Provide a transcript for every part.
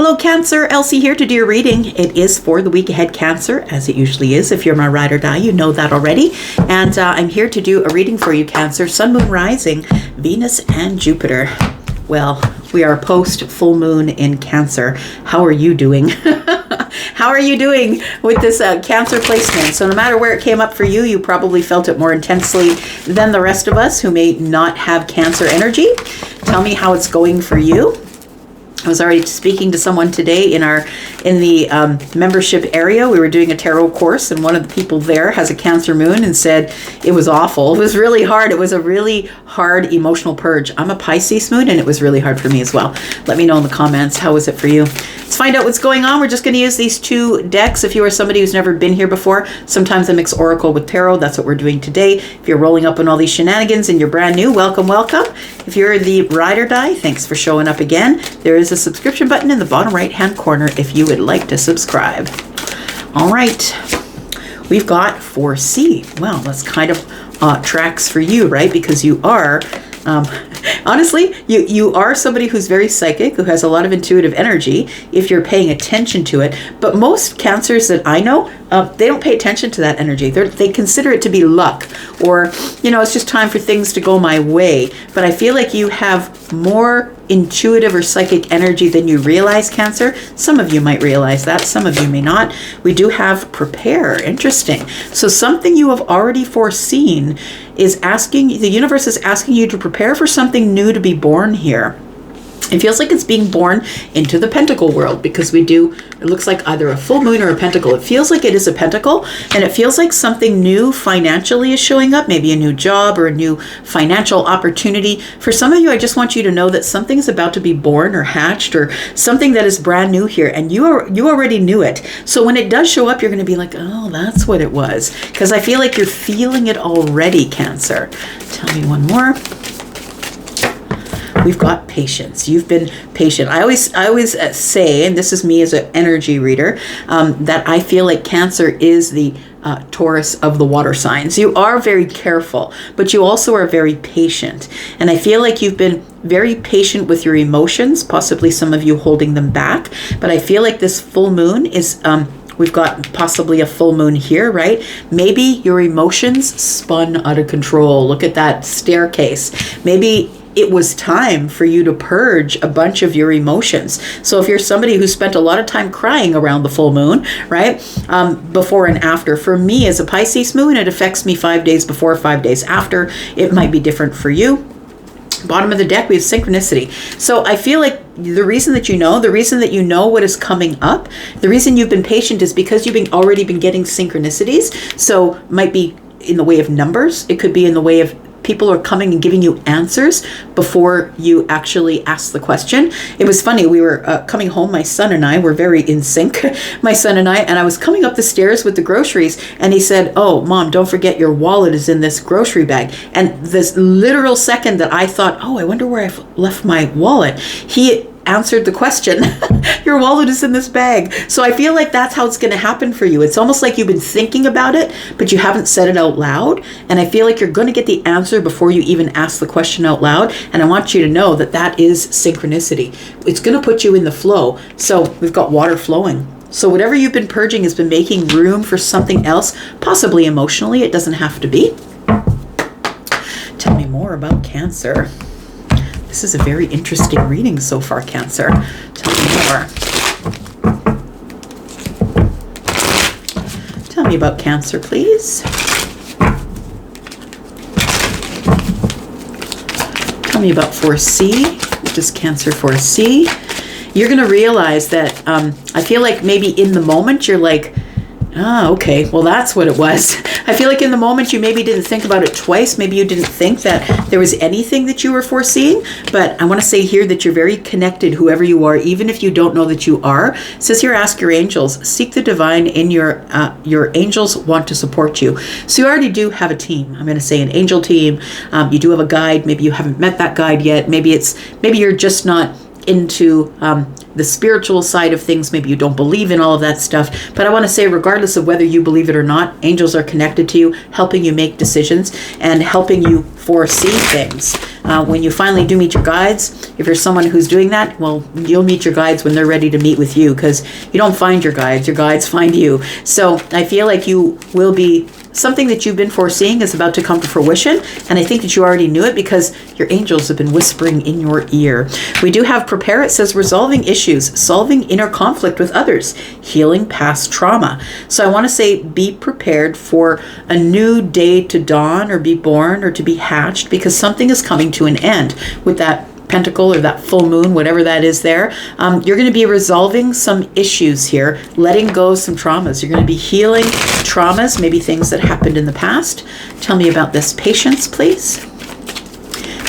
Hello Cancer, Elsie here to do your reading. It is for the week ahead Cancer, as it usually is. If you're my ride or die, you know that already. And I'm here to do a reading for you Cancer, Sun, Moon, Rising, Venus and Jupiter. Well, we are post full moon in Cancer. How are you doing? How are you doing with this Cancer placement? So no matter where it came up for you, you probably felt it more intensely than the rest of us who may not have Cancer energy. Tell me how it's going for you. I was already speaking to someone today in the membership area. We were doing a tarot course, and one of the people there has a Cancer moon and said it was awful. It was really hard. It was a really hard emotional purge. I'm a Pisces moon, and it was really hard for me as well. Let me know in the comments. How was it for you? Let's find out what's going on. We're just going to use these two decks. If you are somebody who's never been here before, sometimes I mix Oracle with Tarot. That's what we're doing today. If you're rolling up on all these shenanigans and you're brand new, welcome, welcome. If you're the ride or die, thanks for showing up again. There is a subscription button in the bottom right hand corner if you would like to subscribe. All right, we've got 4C. Well, that's kind of tracks for you, right? Because you are honestly, you are somebody who's very psychic, who has a lot of intuitive energy if you're paying attention to it. But most Cancers that I know, they don't pay attention to that energy. They consider it to be luck, or, you know, it's just time for things to go my way. But I feel like you have more intuitive or psychic energy than you realize, Cancer. Some of you might realize that, some of you may not. We do have prepare. Interesting. So something you have already foreseen is asking, the universe is asking you to prepare for something new to be born here. It feels like it's being born into the pentacle world, because we do, it looks like either a full moon or a pentacle. It feels like it is a pentacle, and it feels like something new financially is showing up, maybe a new job or a new financial opportunity. For some of you, I just want you to know that something is about to be born or hatched, or something that is brand new here, and you already knew it. So when it does show up, you're going to be like, oh, that's what it was, because I feel like you're feeling it already, Cancer. Tell me one more. We've got patience. You've been patient. I always say, and this is me as an energy reader, that I feel like Cancer is the Taurus of the water signs. You are very careful, but you also are very patient. And I feel like you've been very patient with your emotions, possibly some of you holding them back. But I feel like this full moon is, we've got possibly a full moon here, right? Maybe your emotions spun out of control. Look at that staircase. Maybe it was time for you to purge a bunch of your emotions. So if you're somebody who spent a lot of time crying around the full moon, right? Before and after. For me as a Pisces moon, it affects me 5 days before, 5 days after. It might be different for you. Bottom of the deck, we have synchronicity. So I feel like the reason that you know what is coming up, the reason you've been patient is because you've already been getting synchronicities. So might be in the way of numbers. It could be in the way of people are coming and giving you answers before you actually ask the question. It was funny. We were coming home. My son and I were very in sync. My son and I was coming up the stairs with the groceries, and he said, "Oh, Mom, don't forget your wallet is in this grocery bag." And this literal second that I thought, "Oh, I wonder where I've left my wallet," he answered the question. Your wallet is in this bag. So I feel like that's how it's going to happen for you. It's almost like you've been thinking about it, but you haven't said it out loud. And I feel like you're going to get the answer before you even ask the question out loud. And I want you to know that that is synchronicity. It's going to put you in the flow. So we've got water flowing. So whatever you've been purging has been making room for something else, possibly emotionally. It doesn't have to be. Tell me more about Cancer. This is a very interesting reading so far, Cancer. Tell me more. Tell me about Cancer, please. Tell me about 4C. What does Cancer 4C? You're going to realize that I feel like maybe in the moment you're like, ah, okay, well, that's what it was. I feel like in the moment you maybe didn't think about it twice. Maybe you didn't think that there was anything that you were foreseeing. But I want to say here that you're very connected, whoever you are, even if you don't know that you are. It says here, ask your angels, seek the divine in your angels want to support you. So you already do have a team. I'm going to say an angel team. You do have a guide. Maybe you haven't met that guide yet. Maybe you're just not into the spiritual side of things. Maybe you don't believe in all of that stuff. But I want to say, regardless of whether you believe it or not, angels are connected to you, helping you make decisions and helping you foresee things. When you finally do meet your guides, if you're someone who's doing that, well, you'll meet your guides when they're ready to meet with you, because you don't find your guides find you. So I feel like you will be, something that you've been foreseeing is about to come to fruition. And I think that you already knew it because your angels have been whispering in your ear. We do have prepare. It says resolving issues, solving inner conflict with others, healing past trauma. So I want to say be prepared for a new day to dawn or be born or to be hatched, because something is coming to an end with that pentacle or that full moon, whatever that is there. You're going to be resolving some issues here, letting go of some traumas. You're going to be healing traumas, maybe things that happened in the past. Tell me about this. Patience, please.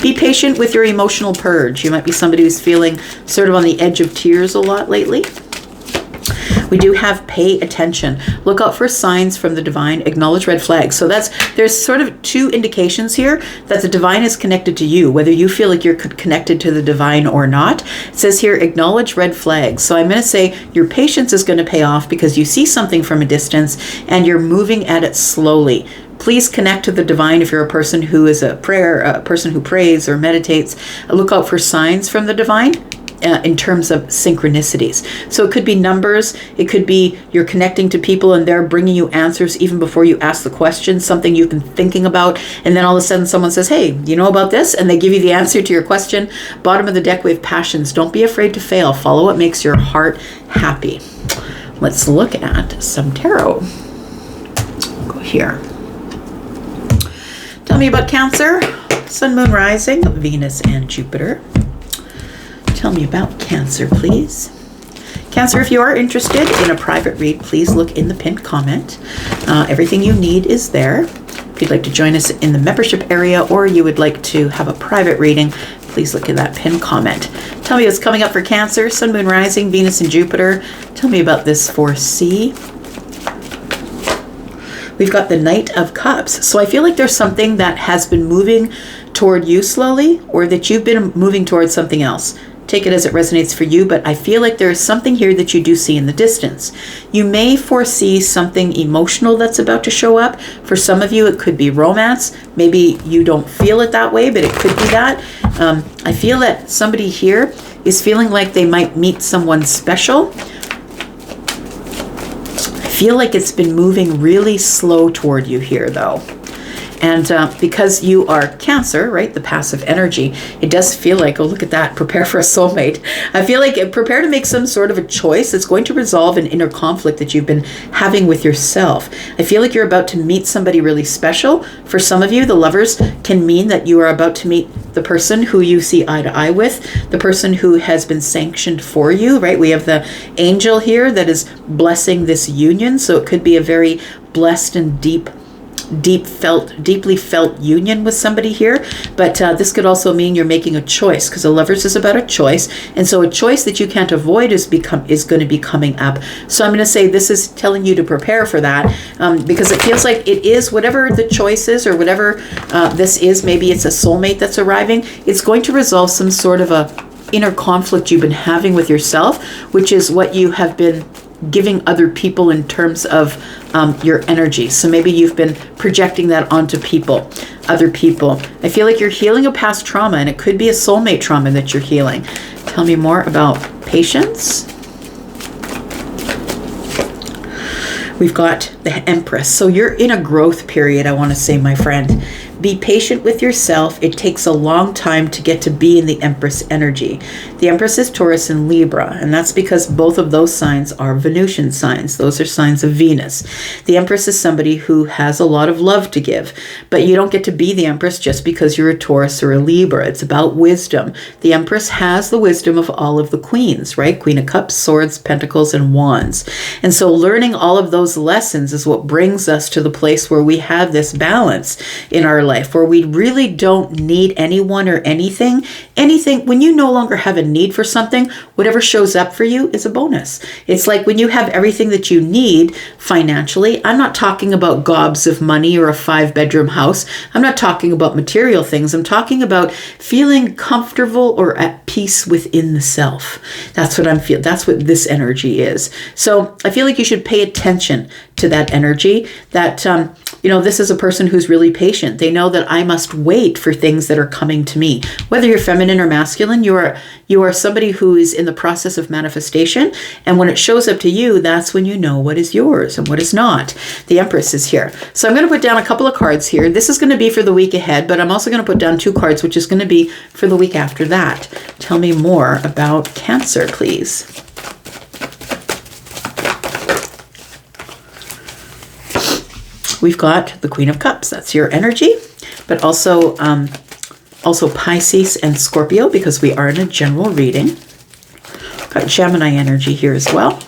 Be patient with your emotional purge. You might be somebody who's feeling sort of on the edge of tears a lot lately. We do have pay attention. Look out for signs from the divine. Acknowledge red flags. So there's sort of two indications here that the divine is connected to you, whether you feel like you're connected to the divine or not. It says here, acknowledge red flags. So I'm going to say your patience is going to pay off because you see something from a distance and you're moving at it slowly. Please connect to the divine if you're a person who is a person who prays or meditates. Look out for signs from the divine. In terms of synchronicities. So it could be numbers, it could be you're connecting to people and they're bringing you answers even before you ask the question, something you've been thinking about, and then all of a sudden someone says, hey, you know about this? And they give you the answer to your question. Bottom of the deck, we have passions. Don't be afraid to fail. Follow what makes your heart happy. Let's look at some tarot. Go here. Tell me about Cancer, Sun, Moon, Rising, Venus, and Jupiter. Tell me about Cancer, please. Cancer, if you are interested in a private read, please look in the pinned comment. Everything you need is there. If you'd like to join us in the membership area or you would like to have a private reading, please look at that pinned comment. Tell me what's coming up for Cancer, Sun, Moon, Rising, Venus, and Jupiter. Tell me about this for C. We've got the Knight of Cups. So I feel like there's something that has been moving toward you slowly, or that you've been moving towards something else. Take it as it resonates for you, but I feel like there is something here that you do see in the distance. You may foresee something emotional that's about to show up. For some of you, it could be romance. Maybe you don't feel it that way, but it could be that. I feel that somebody here is feeling like they might meet someone special. I feel like it's been moving really slow toward you here, though. And because you are Cancer, right, the passive energy, it does feel like, oh, look at that, prepare for a soulmate. I feel like prepare to make some sort of a choice that's going to resolve an inner conflict that you've been having with yourself. I feel like you're about to meet somebody really special. For some of you, the Lovers can mean that you are about to meet the person who you see eye to eye with, the person who has been sanctioned for you, right? We have the angel here that is blessing this union. So it could be a very blessed and deeply felt union with somebody here. But this could also mean you're making a choice, because the Lovers is about a choice, and so a choice that you can't avoid is going to be coming up. So I'm going to say this is telling you to prepare for that, because it feels like it is, whatever the choice is or whatever this is, maybe it's a soulmate that's arriving, it's going to resolve some sort of a inner conflict you've been having with yourself, which is what you have been giving other people in terms of your energy. So maybe you've been projecting that onto other people. I feel like you're healing a past trauma, and it could be a soulmate trauma that you're healing. Tell me more about Patience. We've got the Empress. So you're in a growth period, I want to say, my friend. Be patient with yourself. It takes a long time to get to be in the Empress energy. The Empress is Taurus and Libra, and that's because both of those signs are Venusian signs. Those are signs of Venus. The Empress is somebody who has a lot of love to give, but you don't get to be the Empress just because you're a Taurus or a Libra. It's about wisdom. The Empress has the wisdom of all of the queens, right? Queen of Cups, Swords, Pentacles, and Wands. And so learning all of those lessons is what brings us to the place where we have this balance in our life, where we really don't need anyone or anything. When you no longer have a need for something, whatever shows up for you is a bonus. It's like when you have everything that you need financially. I'm not talking about gobs of money or a 5-bedroom house. I'm not talking about material things. I'm talking about feeling comfortable or at peace within the self. That's what I'm feeling. That's what this energy is. So I feel like you should pay attention to that energy, that, this is a person who's really patient. They know that I must wait for things that are coming to me. Whether you're feminine or masculine, you are somebody who is in the process of manifestation. And when it shows up to you, that's when you know what is yours and what is not. The Empress is here. So I'm going to put down a couple of cards here. This is going to be for the week ahead, but I'm also going to put down 2 cards, which is going to be for the week after that. Tell me more about Cancer, please. We've got the Queen of Cups. That's your energy, but also Pisces and Scorpio, because we are in a general reading. Got Gemini energy here as well.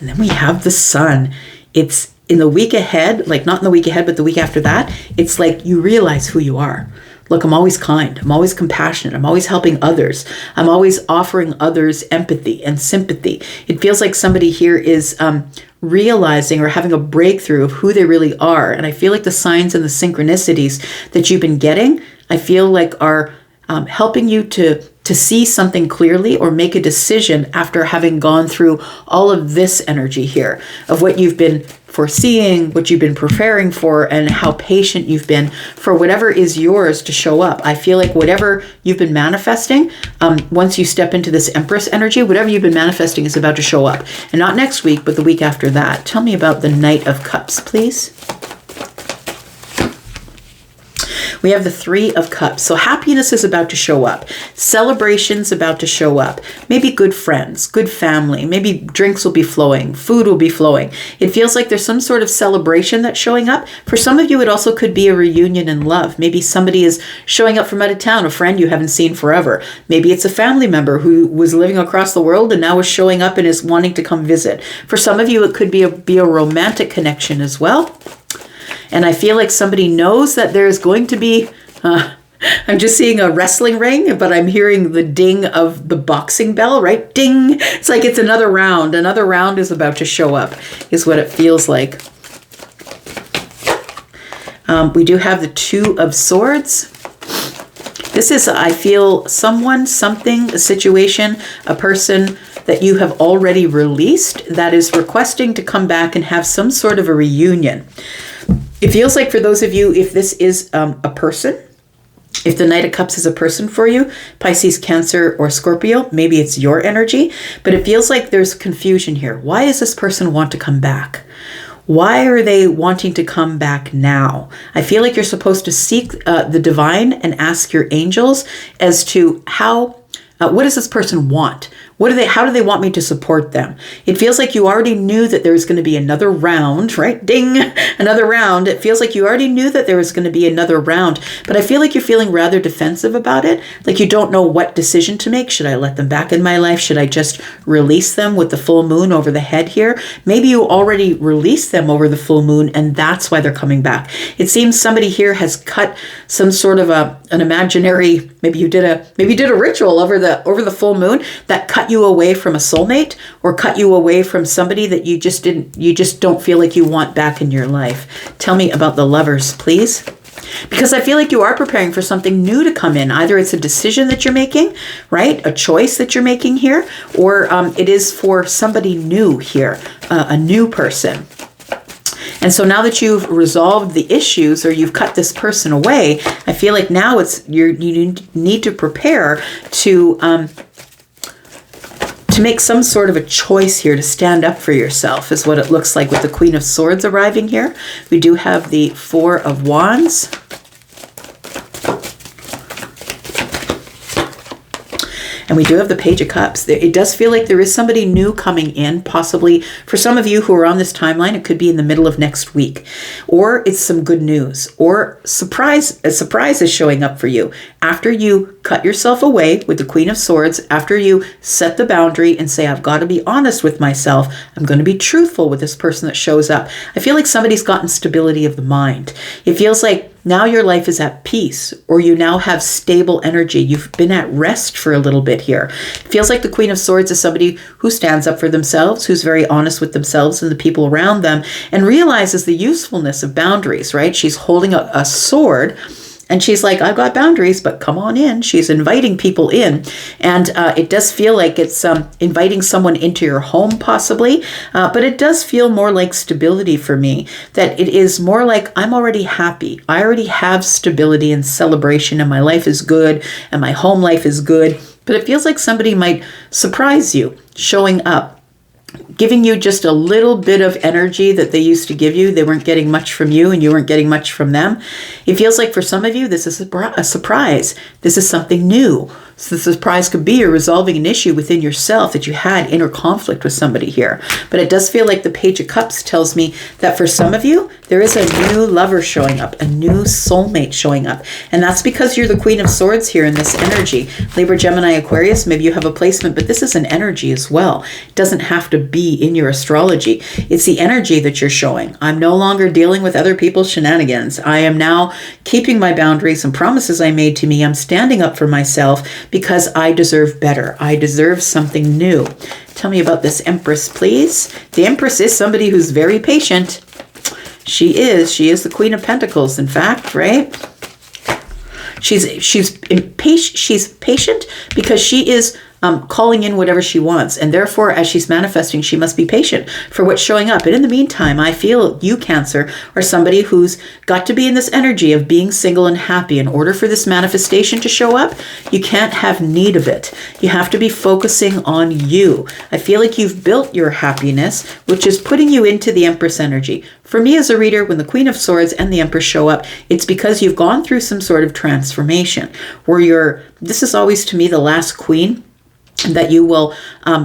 And then we have the Sun. It's in the week ahead, like not in the week ahead, but the week after that. It's like you realize who you are. Look, I'm always kind. I'm always compassionate. I'm always helping others. I'm always offering others empathy and sympathy. It feels like somebody here is realizing or having a breakthrough of who they really are. And I feel like the signs and the synchronicities that you've been getting, I feel like are helping you to see something clearly or make a decision after having gone through all of this energy here of what you've been foreseeing, what you've been preparing for, and how patient you've been for whatever is yours to show up. I feel like whatever you've been manifesting, once you step into this Empress energy, whatever you've been manifesting is about to show up. And not next week, but the week after that. Tell me about the Knight of Cups, please. We have the 3 of Cups. So happiness is about to show up. Celebration's about to show up. Maybe good friends, good family. Maybe drinks will be flowing. Food will be flowing. It feels like there's some sort of celebration that's showing up. For some of you, it also could be a reunion in love. Maybe somebody is showing up from out of town, a friend you haven't seen forever. Maybe it's a family member who was living across the world and now is showing up and is wanting to come visit. For some of you, it could be a romantic connection as well. And I feel like somebody knows that there's going to be, I'm just seeing a wrestling ring, but I'm hearing the ding of the boxing bell, right? Ding. It's like it's another round. Another round is about to show up, is what it feels like. We do have the 2 of Swords. This is, I feel, someone, something, a situation, a person that you have already released that is requesting to come back and have some sort of a reunion. It feels like for those of you, if this is a person, if the Knight of Cups is a person for you, Pisces, Cancer, or Scorpio, maybe it's your energy, but it feels like there's confusion here. Why does this person want to come back? Why are they wanting to come back now? I feel like you're supposed to seek the divine and ask your angels as to what does this person want? How do they want me to support them? It feels like you already knew that there was going to be another round, right? Ding, another round. It feels like you already knew that there was going to be another round, but I feel like you're feeling rather defensive about it. Like you don't know what decision to make. Should I let them back in my life? Should I just release them with the full moon over the head here? Maybe you already released them over the full moon and that's why they're coming back. It seems somebody here has cut some sort of an imaginary, maybe you did a ritual over the full moon that cut you away from a soulmate or cut you away from somebody that you just don't feel like you want back in your life. Tell me about the Lovers, please. Because I feel like you are preparing for something new to come in. Either it's a decision that you're making, right? A choice that you're making here, or it is for somebody new here, a new person. And so now that you've resolved the issues or you've cut this person away, I feel like now you need to prepare to make some sort of a choice here to stand up for yourself is what it looks like with the Queen of Swords arriving here. We do have the 4 of Wands. And we do have the Page of Cups. It does feel like there is somebody new coming in, possibly for some of you who are on this timeline, it could be in the middle of next week. Or it's some good news. Or a surprise is showing up for you. After you cut yourself away with the Queen of Swords, after you set the boundary and say, I've got to be honest with myself, I'm going to be truthful with this person that shows up. I feel like somebody's gotten stability of the mind. It feels like now your life is at peace, or you now have stable energy. You've been at rest for a little bit here. It feels like the Queen of Swords is somebody who stands up for themselves, who's very honest with themselves and the people around them, and realizes the usefulness of boundaries, right? She's holding a sword, and she's like, I've got boundaries, but come on in. She's inviting people in. And it does feel like it's inviting someone into your home, possibly. But it does feel more like stability for me, that it is more like I'm already happy. I already have stability and celebration, and my life is good, and my home life is good. But it feels like somebody might surprise you showing up, giving you just a little bit of energy that they used to give you. They weren't getting much from you, and you weren't getting much from them. It feels like for some of you, this is a surprise. This is something new. So the surprise could be you're resolving an issue within yourself that you had inner conflict with somebody here. But it does feel like the Page of Cups tells me that for some of you, there is a new lover showing up, a new soulmate showing up. And that's because you're the Queen of Swords here in this energy. Libra, Gemini, Aquarius, maybe you have a placement, but this is an energy as well. It doesn't have to be in your astrology. It's the energy that you're showing. I'm no longer dealing with other people's shenanigans. I am now keeping my boundaries and promises I made to me. I'm standing up for myself because I deserve better. I deserve something new. Tell me about this Empress, please. The Empress is somebody who's very patient. She is the Queen of Pentacles, in fact, right? She's patient because she is calling in whatever she wants. And therefore, as she's manifesting, she must be patient for what's showing up. And in the meantime, I feel you, Cancer, are somebody who's got to be in this energy of being single and happy. In order for this manifestation to show up, you can't have need of it. You have to be focusing on you. I feel like you've built your happiness, which is putting you into the Empress energy. For me as a reader, when the Queen of Swords and the Empress show up, it's because you've gone through some sort of transformation where this is always to me the last queen that you will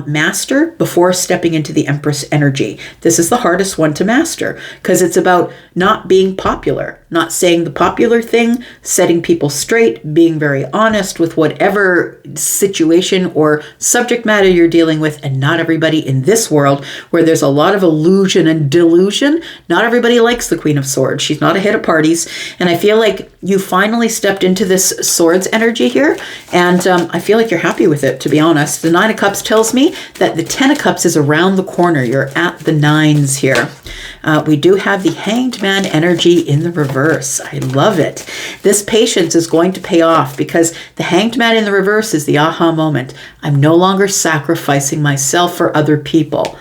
master before stepping into the Empress energy. This is the hardest one to master because it's about not being popular, not saying the popular thing, setting people straight, being very honest with whatever situation or subject matter you're dealing with. And not everybody in this world, where there's a lot of illusion and delusion, not everybody likes the Queen of Swords. She's not a hit at parties. And I feel like you finally stepped into this Swords energy here. And I feel like you're happy with it, to be honest. The Nine of Cups tells me that the Ten of Cups is around the corner. You're at the nines here. We do have the Hanged Man energy in the reverse. I love it. This patience is going to pay off because the Hanged Man in the reverse is the aha moment. I'm no longer sacrificing myself for other people.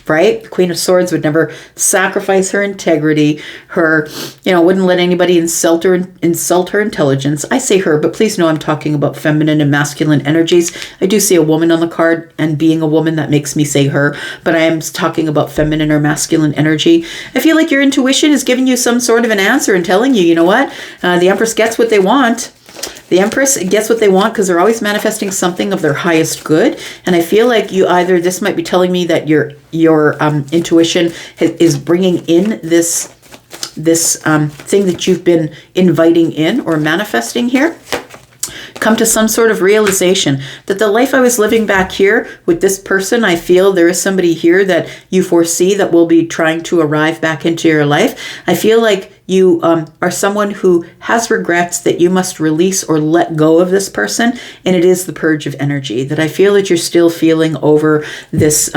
Right? The Queen of Swords would never sacrifice her integrity, wouldn't let anybody insult her intelligence. I say her, but please know I'm talking about feminine and masculine energies. I do see a woman on the card, and being a woman, that makes me say her, but I am talking about feminine or masculine energy. I feel like your intuition is giving you some sort of an answer and telling you, you know what? The Empress gets what they want. The Empress gets what they want because they're always manifesting something of their highest good. And I feel like this might be telling me that your intuition is bringing in this thing that you've been inviting in or manifesting here. Come to some sort of realization that the life I was living back here with this person, I feel there is somebody here that you foresee that will be trying to arrive back into your life. I feel like you are someone who has regrets that you must release or let go of this person. And it is the purge of energy that I feel that you're still feeling over this,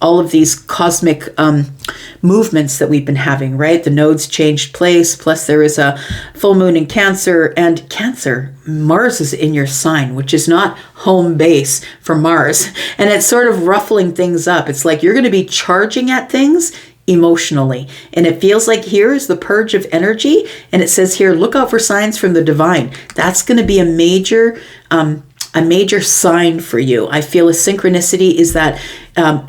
all of these cosmic movements that we've been having, right? The nodes changed place, plus there is a full moon in Cancer, and Cancer, Mars is in your sign, which is not home base for Mars. And it's sort of ruffling things up. It's like you're going to be charging at things emotionally. And it feels like here is the purge of energy. And it says here, look out for signs from the divine. That's going to be a major sign for you. I feel a synchronicity is that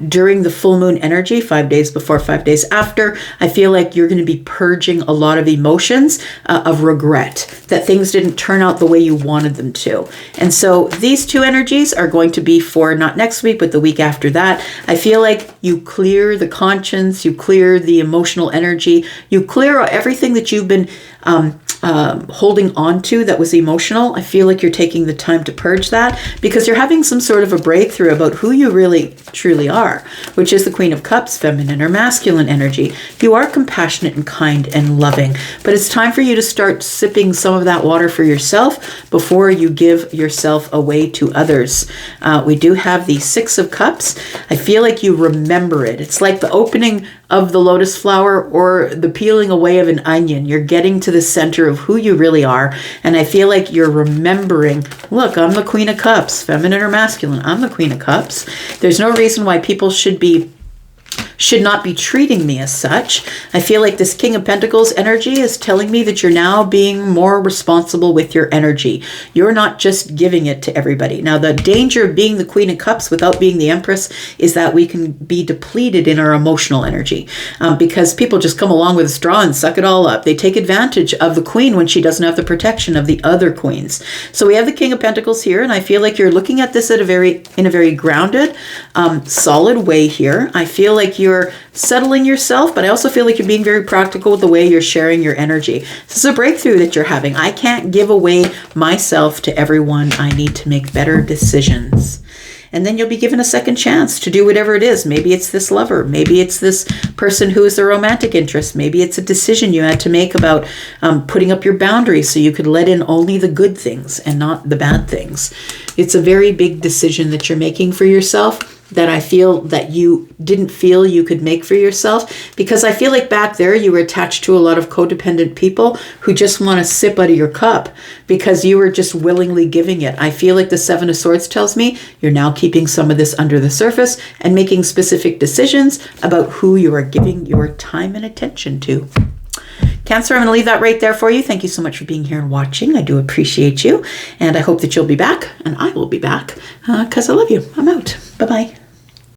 during the full moon energy, 5 days before, 5 days after, I feel like you're going to be purging a lot of emotions of regret that things didn't turn out the way you wanted them to. And so these two energies are going to be for not next week, but the week after that. I feel like you clear the conscience, you clear the emotional energy, you clear everything that you've been holding on to that was emotional. I feel like you're taking the time to purge that because you're having some sort of a breakthrough about who you really truly are, which is the Queen of Cups, feminine or masculine energy. You are compassionate and kind and loving, but it's time for you to start sipping some of that water for yourself before you give yourself away to others. We do have the Six of Cups. I feel like you remember it. It's like the opening of the lotus flower or the peeling away of an onion. You're getting to the center of who you really are. And I feel like you're remembering, look, I'm the Queen of Cups, feminine or masculine. I'm the Queen of Cups. There's no reason why people should not be treating me as such. I feel like this King of Pentacles energy is telling me that you're now being more responsible with your energy. You're not just giving it to everybody. Now, the danger of being the Queen of Cups without being the Empress is that we can be depleted in our emotional energy because people just come along with a straw and suck it all up. They take advantage of the Queen when she doesn't have the protection of the other queens. So we have the King of Pentacles here, and I feel like you're looking at this in a very grounded, solid way here. I feel like you're settling yourself, but I also feel like you're being very practical with the way you're sharing your energy. This is a breakthrough that you're having. I can't give away myself to everyone. I need to make better decisions. And then you'll be given a second chance to do whatever it is. Maybe it's this lover. Maybe it's this person who is a romantic interest. Maybe it's a decision you had to make about putting up your boundaries so you could let in only the good things and not the bad things. It's a very big decision that you're making for yourself that I feel that you didn't feel you could make for yourself, because I feel like back there you were attached to a lot of codependent people who just want to sip out of your cup because you were just willingly giving it. I feel like the Seven of Swords tells me you're now keeping some of this under the surface and making specific decisions about who you are giving your time and attention to. Cancer, I'm going to leave that right there for you. Thank you so much for being here and watching. I do appreciate you. And I hope that you'll be back, and I will be back because I love you. I'm out. Bye-bye.